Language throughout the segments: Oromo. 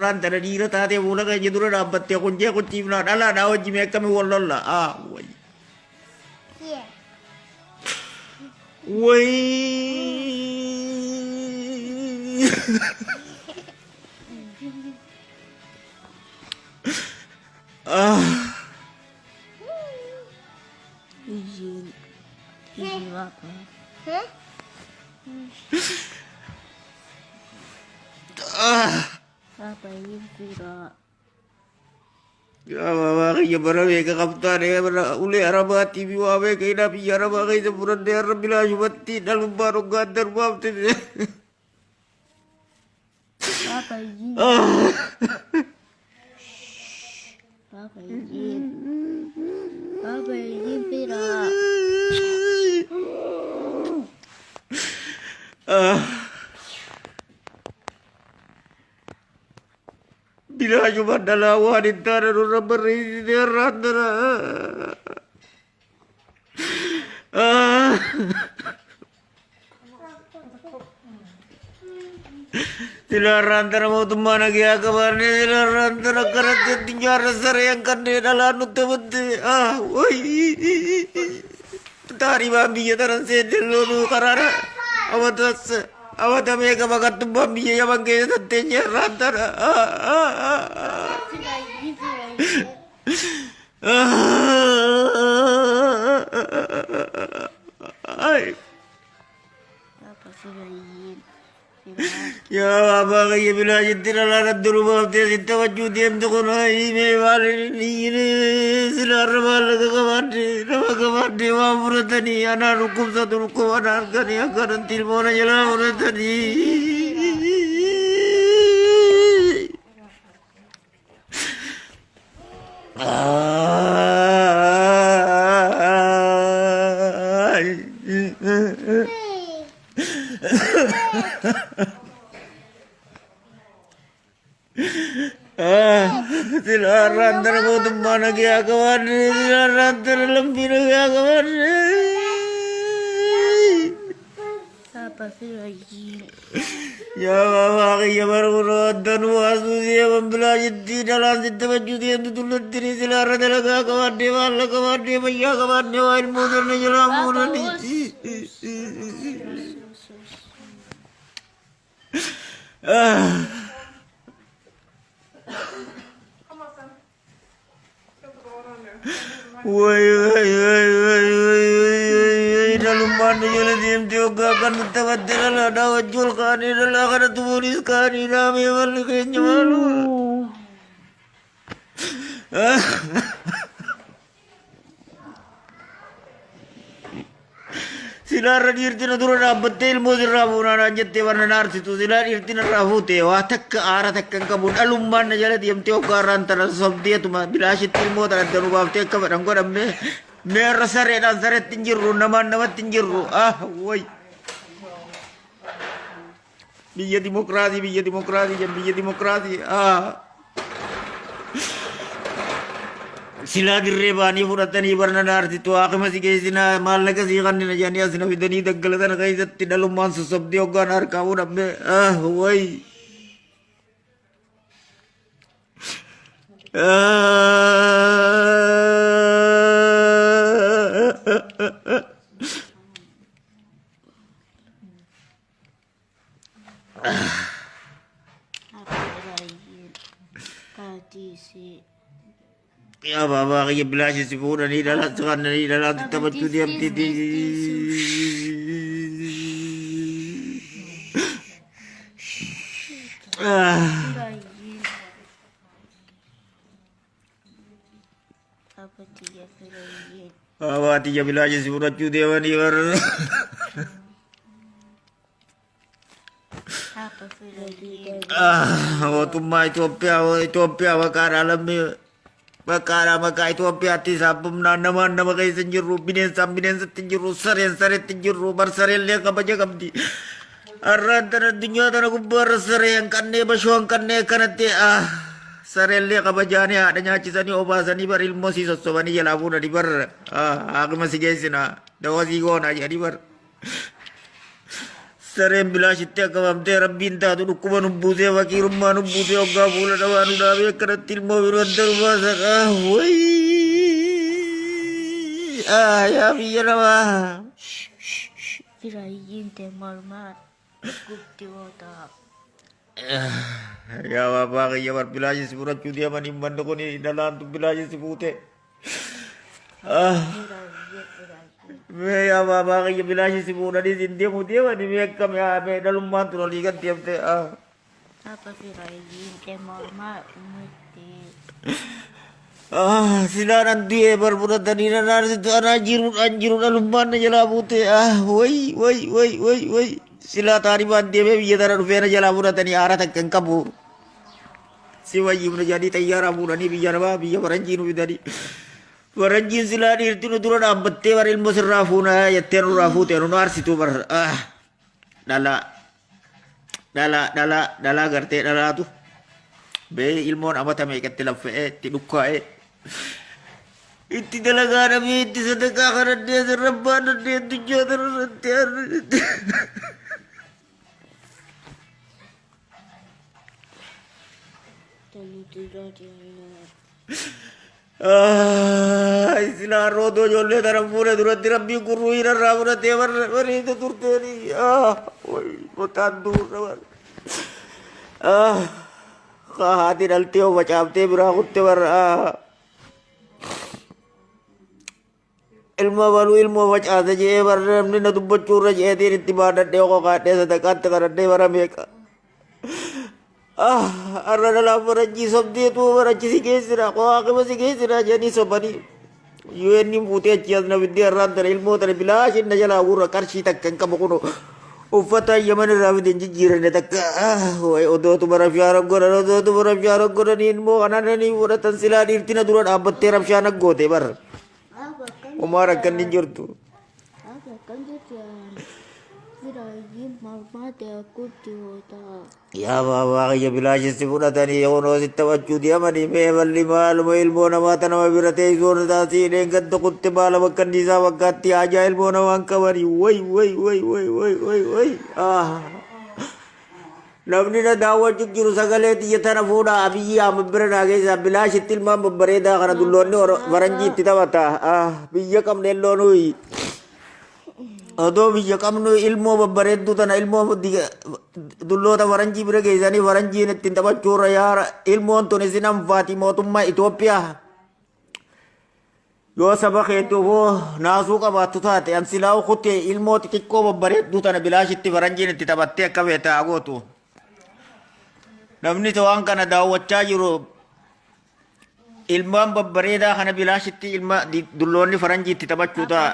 rantara dira taate wala ka jedura dapat ya kunci na dala na oji me kami wallalla wai Iya. wai izin apa? Hah? Apa ini pira? ya baba ya bara me ka kapta ne bara ule araba tv wa me ka ina pi araba ka isa puran de rabbil ajubati dalam baru gadar bab te Apa izin? Apa izin? Apa izin pira? bila cuma dalam wanita dan orang beri dia rantara tidak rantara mau teman lagi kabarnya tidak rantara karena tinggal rasa yang kan dia dalam nututi woi tari babi ya taran sedel lu karena awat mereka bakat tuh babi ya bangke tetenya rantara Sudah gitu. Apa sudah izin? Pira? ya apa kayak bila jadi lalat dulu bawa dia tawaju dia untuk naik mewali ini sinar malah ke kamar wabur tadi anak hukum satu hukum anak kan ya kan tilmona jalan tadi silaran terbuat mana kia kawan silaran terlebih kia kawan Apa sudah izin? ya bapa ya baru dan wasu dia membelajar di dalam situasi dia tutup diri silaran terlaga kawan dia malah kawan dia bayar kawan dia ilmu dan jalan mudah di woi dalam mana jalan diam juga kan tawat dalam ada wajul kan dalam ada tulis kan nama malu kayaknya malu silara irtina durana betel mo dirabu na jette warna narsi tu silara irtina rahu te wa tak ara tak kabun alumman jala diam teo karan tara sabdi tu ma bilashi tilmo tara daru bab te ka barang gora me rasare dan sare tinjiru nama tinjiru woi biya demokrasi sila dirrebani furatani barnanar itu aku masih kaisina malna kasi kan na jani asina vidani daggalatan kaisat tidalum mansu sabdi oganar kau rabbe woi Apa sudah izin? Tadi si ya baba kayak belas si pura ni dalam sekarang ni dalam tempat tu diam titi sudah izin. Apa dia sudah izin? baba tiga belas si pura tu dia ni bar Apa sudah izin? waktu mai Ethiopia bakar alam bakara maka Ethiopia ti sabum nama kai senjuru binen senjuru saren tinjuru bar saren le kabaja kabdi arran tanah dunia tanah kubar saren kanne basuang kanne kanate saren le kabaja ni adanya cisani obasani bar ilmu si sosowani ya labu na di bar aku masih guys na dawasi go na jadi bar sareen bilaashitti akkamamtee rabbiin taatu dhukkuma nubbuusee fakiirummaa nubbuusee hoggaa fuula dhabaa nu dhaabee akkanatti ilmoo biroo darubaa saqaa wayii yaa biyya namaa. Firaayyiin mormaa guddigoota. Yaa baabaa kiyya bar bilaashisi fudhachuu deemanii manni kun dhalaantu bilaashisi fuute. Mee yaa baabaa kiyya bilaashisi fuudhanii siin deemuu deemanii mee akkam yaa mee dhalummaan tun olii gad deemte. Apa firaayyiin mormaa umutti. Silaan an du'ee bar fudhatanii anaa jiru dhalummaan na jalaa fuute. Way. Sila taariban deemee biyya tana dhufee na jalaa fudhatanii haara takka hin qabu. Si wayyiifna jedhanii xayyaara fuudhanii biyya namaa biyya faranjii nu fidanii. Faranjiin silaa dhiirti nu dura dhaabbattee bara ilmoo sirraa fuuna jettee nurraa fuute nu aarsitu bar. Dhalaa gartee dhalaatu. Bee ilmoon amata meeqatti laffa'ee itti dhukkaa'ee. Itti dalagaa dhabee itti sadaqaa kadhadhee sirrabbaa dhadhee addunyaa tanarratti. Isilaan rootoo ijoollee tana fuudhe duratti rabbiin gurruu hirarraa fudhatee bareeda turteeni. Qotaan duurra bar. Haati dhaltee of facaaftee biraa kutte bar. Ilma baluu ilmoo facaase jedhee bar namni na dubbachuurra jedheetiin itti baadhadhee qoqaadhee sadaqaatti kadhadhee bara meeqa. Arra dhalaa faranjii sobdeetu barachisi geessira qoqaaqima si geessira jedhanii sobanii. Yoo inni fuutee achi as na fiddee irraan tana ilmoo tana bilaashin na jalaa gurra qarshii takka hin qabu kuno. Uffata yaman irraa fideen jijjiiranne takka odootu bara rabshaan godhanii ilmoo kanananii fudhatan silaa dhiirtina dura dhaabbattee rabshaan aggoote bara. Umar akan dijurtu. Apa kan dia firaayyiin mormaa deekuu digoota. Ya baabaa kiyya bilaashisi fudhatanii yoonoo sitti taphachuu deemanii mee balli maaluma ilmoo namaa tanama bira teessoon taasii dheengadda kutte baala bakka isaa bakkaatti haajaa ilmoo namaan qabanii way. Namni na daawwachuuf jiru sagalee xiyya tana fuudhaa abiyyi amma bira naa keessa bilaashitti ilmaan babbareedaa kana dulloonni faranjii itti taphata. Biyya qabne illoonuu. Odoo biyya qabnu ilmoo babbareedduu tana ilmoo dulloota faranjii bira geessanii faranjiin ittiin taphachuurra yaara ilmoon tun isin anfaati mootummaa Itoophiyaa. Yoo saba keetuufoo naasuu qabaattu taate an silaa kutte ilmoo xixiqqoo babbareedduu tana bilaashitti faranjiin itti taphattee akka beektaa gootu. Namni waan kana daawwachaa jiru ilmaan babbareedaa kana bilaashitti ilma dulloonni faranjii itti taphachuu ta'a.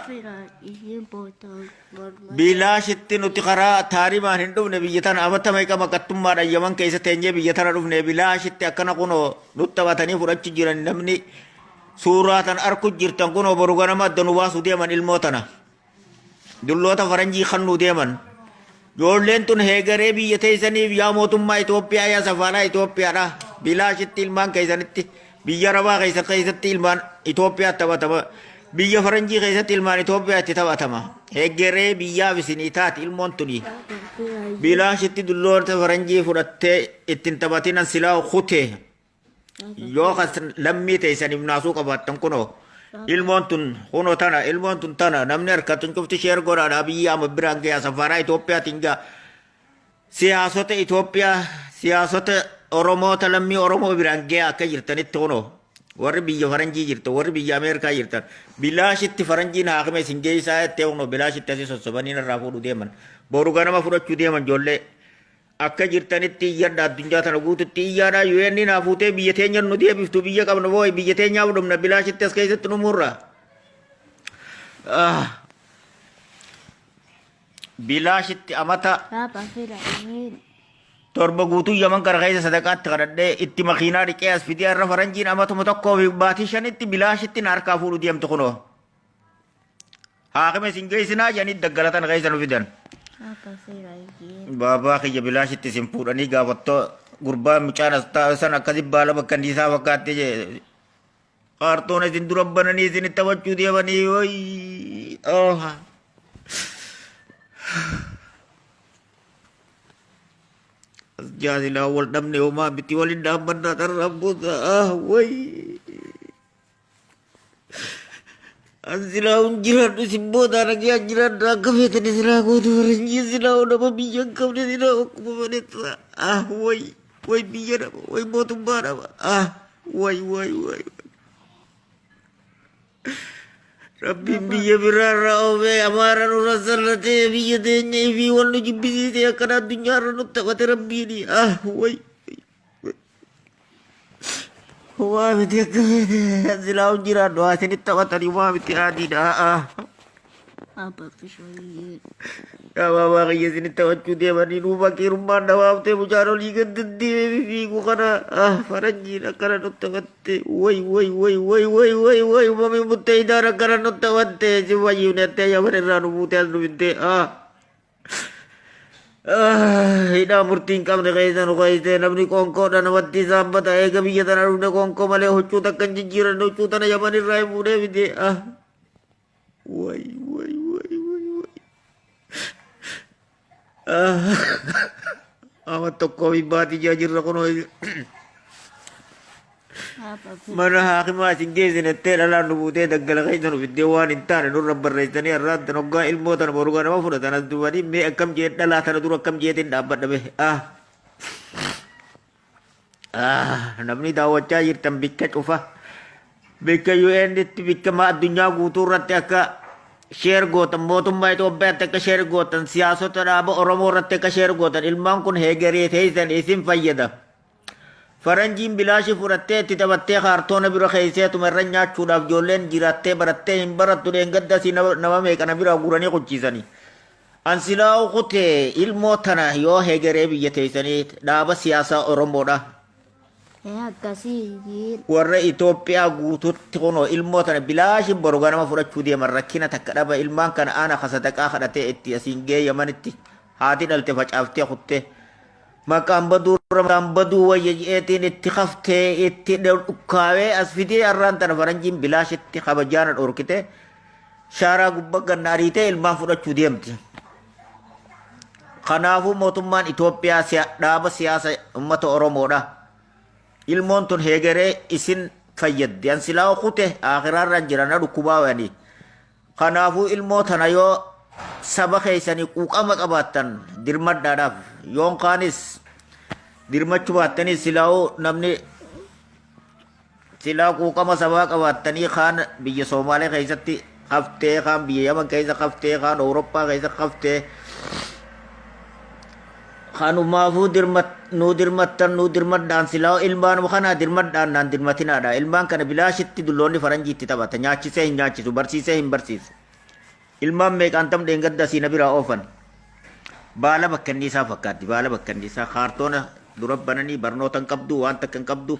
Bilaashitti nuti karaa taarimaan hin dhufne biyya tana amata meeqa maqattummaadhaan yaman keessa teenyee biyya tana dhufne bilaashitti akkana kunoo nutti taphatanii fudhachuu jiran namni suuraa tan arku jirtan kunoo boru ganama adda nu baasuu deeman ilmoo tana. Dulloota faranjii kan nu deeman. Ijoolleen tun heegaree biyya teessaniif yaa mootummaa Itoophiyaa yaa safaanaa Itoophiyaadha. Bilaashitti ilmaan keessanitti biyya rabaa keessatti ilmaan Itoophiyaa taphatama. Biyya faranjii keessatti ilmaan Itoophiyaa itti taphatama. Heegaree biyyaaf isinii taati ilmoon tuni. Bilaashitti dulloota faranjii fudhattee ittiin taphatinan silaa kute. Yoo kas lammii teessaniif naasuu qabaattan kunoo. Ilmoon tun kunoo tana ilmoon tun tana namni harkatun cufti sheer godhaadha biyya amma biraan gaya safaraa Itoophiyaatiin gaa siyaasota Itoophiyaa siyaasota Oromoota lammii Oromoo biraan gaya akka jirtanitti kunoo warri biyya faranjii jirtan warri biyya Ameerikaa jirtan bilaashitti faranjiin haakime isin geessaa jettee kunoo bilaashitti asii sossobanii irraa fuudhuu deeman boru ganama fudhachuu deeman ijoollee akka jirtanitti iyyadha addunyaa tana guututti iyyaadha yoo inni naa fuutee biyya teenya nu deebiftu biyya qabna boo'i biyya teenyaa fudhumna bilaashitti as keessatti nu murra. Bilaashitti amata torba guutuu yaman gara keessa sadaqaatti kadhadhee itti makiinaa dhiqee as fidee irra faranjiin amatuma tokkoo fi baatii shanitti bilaashitti na harkaa fuudhu deemtu kunoo. Haakime isin geessinaa jedhanii daggalatan keessa nu fidan. Baabaa kiyya bilaashitti isin fuudhanii gaafattoo gurbaa mucaan as taasisan akkasi baala bakka isaa fakkaattee jee kaartoon isin dura bananii isin itti taphachuu deemanii Asjasila wal damne oma biti walin daman na tarabot wai. Ansila unjiran tu simbo tanah kia jiran rakam itu ni sila aku tu renji sila udah pembijak kau ni sila aku pemerintah wai biar apa wai mau tumbar apa wai Rabbi biya birara obe amara nura salate biya denya ibi walu jibisi te akara dunya ranu tawate Rabbi ni wai wah mesti silau jiran doa sini tawate ni wah mesti adi dah Apa kesulitan? Ya baba kaya sini tawat cuti mani rumah ke rumah dah te bujaro ligan tadi biku kana faranji na kana no tawate wai mami mutai dara kana no tawate si wai unete ya bare ranu mutai anu binte ina murting kam de kaisa no kaisa namni kongko dan watti sambat ay gabiya tan aruna kongko male hucu takkan jijiran no cuta na yamani rai mude binte wai amat toko ibati jajir kono Apa mana hakim asing gezi ne tela la nu bude daggala kai no videwan intane no rabbar raitani arad no ga ilmo tan boruga na fuda tan duwani me akam je dala tan duru akam je tin dapat dabe namni dawacha yir tambikkat ufa beka UN dit bika ma dunya guturat aka share gotan motumma itu bete ka share gotan siyasat aba oromo ratte ka share gotan ilman kun hegeri theisan isim fayyada faranjin bilashi furatte titabatte khartona biro khaise tumaranya chudaf jolen jiratte baratte himbarat tulen gadda sinawa me kana biro gurani kuchisani ansilaw khote ilmo tana yo hegere biyete isani daba siyasa oromo da kasih warra Ethiopia guututti kono ilmoo tana bilaashin boroganama fudhachuu deeman rakkina takka dhaba ilmaan kana ana kasadaqaa kadhatee itti asiin gee yamanitti haati dhalte facaaftee kuttee maqaan baduu wayya ji'eetiin itti kaftee itti dhukkaawee as fidee arraan tana faranjiin bilaashitti kabajaana dhorkite shaaraa gubba gannaariitee ilmaan fudhachuu deemti. Kanaafuu mootummaan Itoophiyaa dhaaba siyaasa uummata Oromoodha. Ilmoon tun hegeree isin fayyaddi ansilaa kute akhiraarran jirana dhukkubaa wani kanaafuu ilmoo tana yoo saba keeysanii quuqama qabaattan dirmadhaadhaaf yoon kaanis dirmachuu baattanii silaa'uu namni silaa quuqama sabaa qabaattanii kaan biyya Soomaalee keeysatti haftee kaan biyya Yaman keeysa haftee kaan Awurooppaa keeysa haftee Kanumaafu dirmadhaan silaa ilmaan kana dirmadhaan naan dirmatinaadha ilmaan kana bilaashitti dulloonni faranjiitti taphata nyaachisee hin nyaachisu barsiisee hin barsiisu ilmaan meeqaantam dheengadda siina biraa oofan baala bakkanniisaa fakkaatti baala bakkanniisaa kaartoona dura bananii barnoota hin qabdu waan takka hin qabdu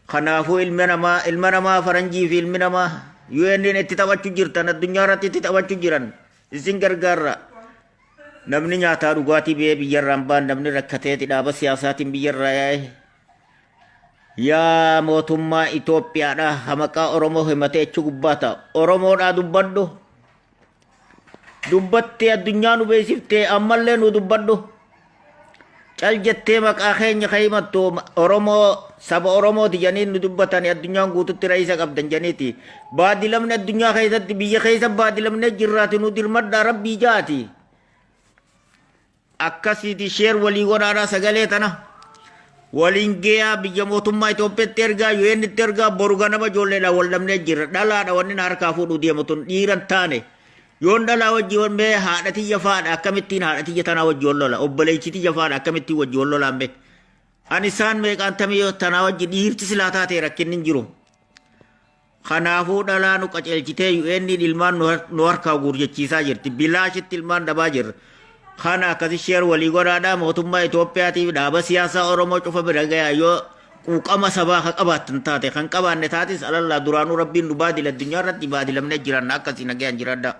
kanaafuu ilma namaa faranjii fi ilmi namaa UN'n itti taphachuu jirtan addunyaa irratti itti taphachuu jiran isin gargaarra. Namni nyaataa dhugaatii biyya biyyarraan baan namni rakkateeti dhaaba siyaasaatiin biyyarraa yaa'e yaa mootummaa Itoophiyaadha hamaqaa Oromoo himatee jechu gubbaata Oromoodhaa dubbadhu dubbattee addunyaa nu beeksiftee ammallee nu dubbadhu cal jettee maqaa keenya himattu Oromoo saba Oromooti janiin nu dubbatanii addunyaan guututti raisa qabdan janiiti baadilamne addunyaa keessatti biyya keessa baadilamne jirraati nu dirmadhaa rabbii jaati. Akkasiiti sheer walii godhaadhaa sagalee tana waliin geeyaa biyya mootummaa Itoophiyaatti ergaa UN'tti ergaa boru ganama ijoolleedha wal dhabnee jirra dhalaadha wanni na harkaa fuudhuu deemu tun dhiiran taane yoon dhalaa wajji wal mee haadha tiyya faadha akkamittiin haadha tiyya tanaa wajji wal lola obboleechi tiyya faadha akkamittiin wajji wal lolaan bee ani isaan meeqaantamii tanaa wajji dhiirti silaa taatee rakkinni hin jiru kanaafuu dhalaa nu qaceelchitee UN'n ilmaan nu harkaa guurjechiisaa jirti bilaashitti ilmaan dhabaa jirra. Kana akkasi sheer walii godhaadhaa mootummaa Itoophiyaatiif dhaaba siyaasaa Oromoo cufa bira gayaa yoo quuqama sabaa ka qabaattan taate kan qabaanne taatis alallaa duraanuu rabbiin nu baadila addunyaa irratti baadilamnee jiran akkasii nagayaan jiraadhaa.